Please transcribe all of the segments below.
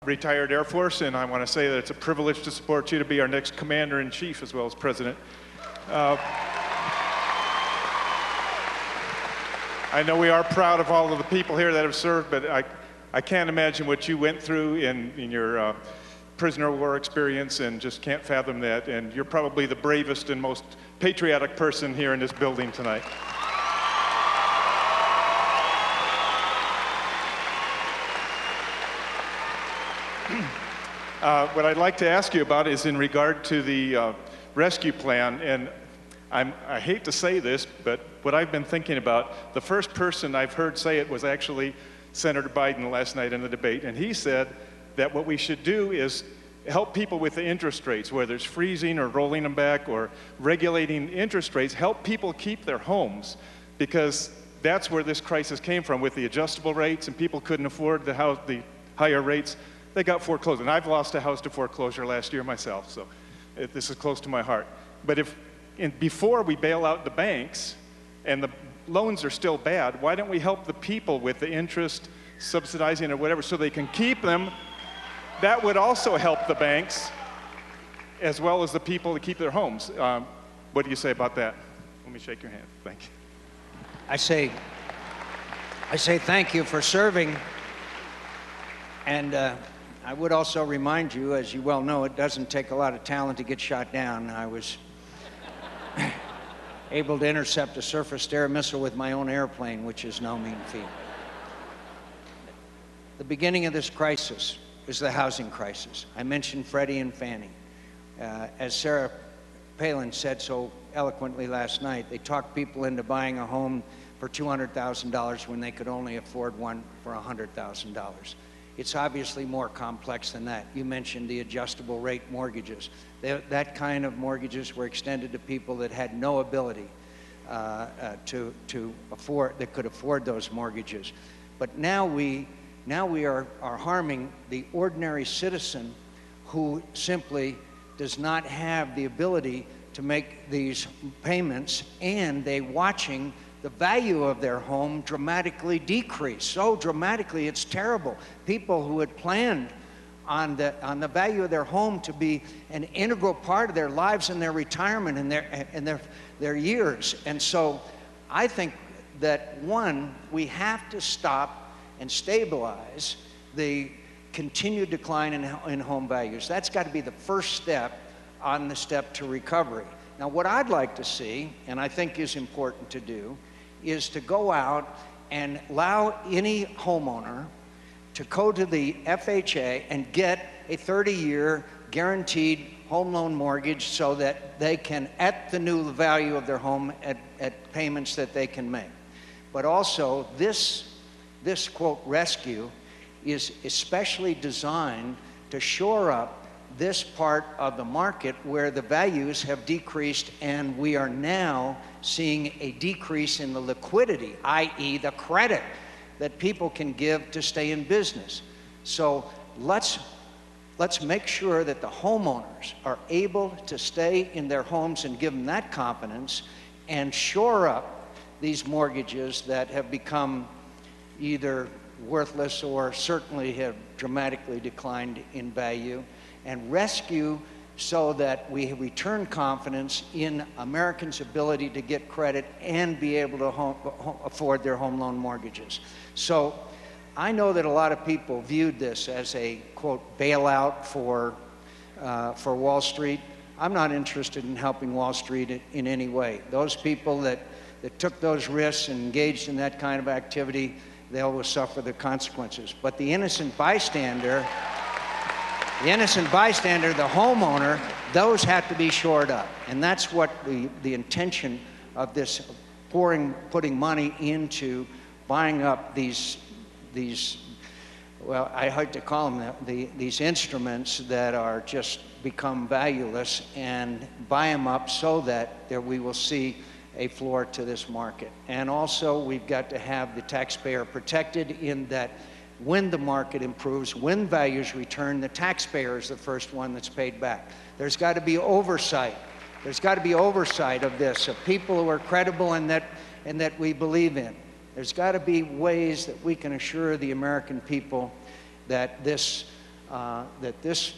retired Air Force, and I want to say that it's a privilege to support you to be our next Commander-in-Chief as well as President. I know we are proud of all of the people here that have served, but I can't imagine what you went through in your prisoner of war experience, and just can't fathom that. And you're probably the bravest and most patriotic person here in this building tonight. What I'd like to ask you about is in regard to the rescue plan, and I hate to say this, but what I've been thinking about, the first person I've heard say it was actually Senator Biden last night in the debate, and he said that what we should do is help people with the interest rates, whether it's freezing or rolling them back or regulating interest rates, help people keep their homes, because that's where this crisis came from with the adjustable rates, and people couldn't afford the higher rates. They got foreclosed, and I've lost a house to foreclosure last year myself, so this is close to my heart. But before we bail out the banks, and the loans are still bad, why don't we help the people with the interest, subsidizing or whatever, so they can keep them? That would also help the banks, as well as the people to keep their homes. What do you say about that? Let me shake your hand. Thank you. I say thank you for serving, and I would also remind you, as you well know, it doesn't take a lot of talent to get shot down. I was able to intercept a surface-to-air missile with my own airplane, which is no mean feat. The beginning of this crisis is the housing crisis. I mentioned Freddie and Fannie. As Sarah Palin said so eloquently last night, they talked people into buying a home for $200,000 when they could only afford one for $100,000. It's obviously more complex than that. You mentioned the adjustable rate mortgages. That kind of mortgages were extended to people that had no ability to afford, that could afford those mortgages. But now we are harming the ordinary citizen who simply does not have the ability to make these payments, and they're watching the value of their home dramatically decrease. So dramatically, it's terrible. People who had planned on the value of their home to be an integral part of their lives and their retirement and their years. And so I think that, one, we have to stop and stabilize the continued decline in home values. That's got to be the first step on the step to recovery. Now, what I'd like to see, and I think is important to do, is to go out and allow any homeowner to go to the FHA and get a 30-year guaranteed home loan mortgage so that they can, at the new value of their home, at payments that they can make. But also, this quote rescue is especially designed to shore up this part of the market where the values have decreased, and we are now seeing a decrease in the liquidity, i.e. the credit that people can give to stay in business. So let's make sure that the homeowners are able to stay in their homes and give them that confidence, and shore up these mortgages that have become either worthless or certainly have dramatically declined in value, and rescue so that we return confidence in Americans' ability to get credit and be able to afford their home loan mortgages. So I know that a lot of people viewed this as a, quote, bailout for Wall Street. I'm not interested in helping Wall Street in any way. Those people that took those risks and engaged in that kind of activity, they will suffer the consequences. But the innocent bystander, the homeowner, those have to be shored up. And that's what the intention of this putting money into buying up these well, I hate to call them these instruments that are just become valueless, and buy them up so that we will see a floor to this market. And also, we've got to have the taxpayer protected in that when the market improves, when values return, the taxpayer is the first one that's paid back. There's got to be oversight. There's got to be oversight of this, of people who are credible and that we believe in. There's got to be ways that we can assure the American people that this that this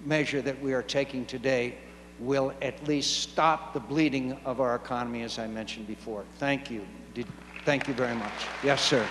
measure that we are taking today will at least stop the bleeding of our economy, as I mentioned before. Thank you. Thank you very much. Yes, sir.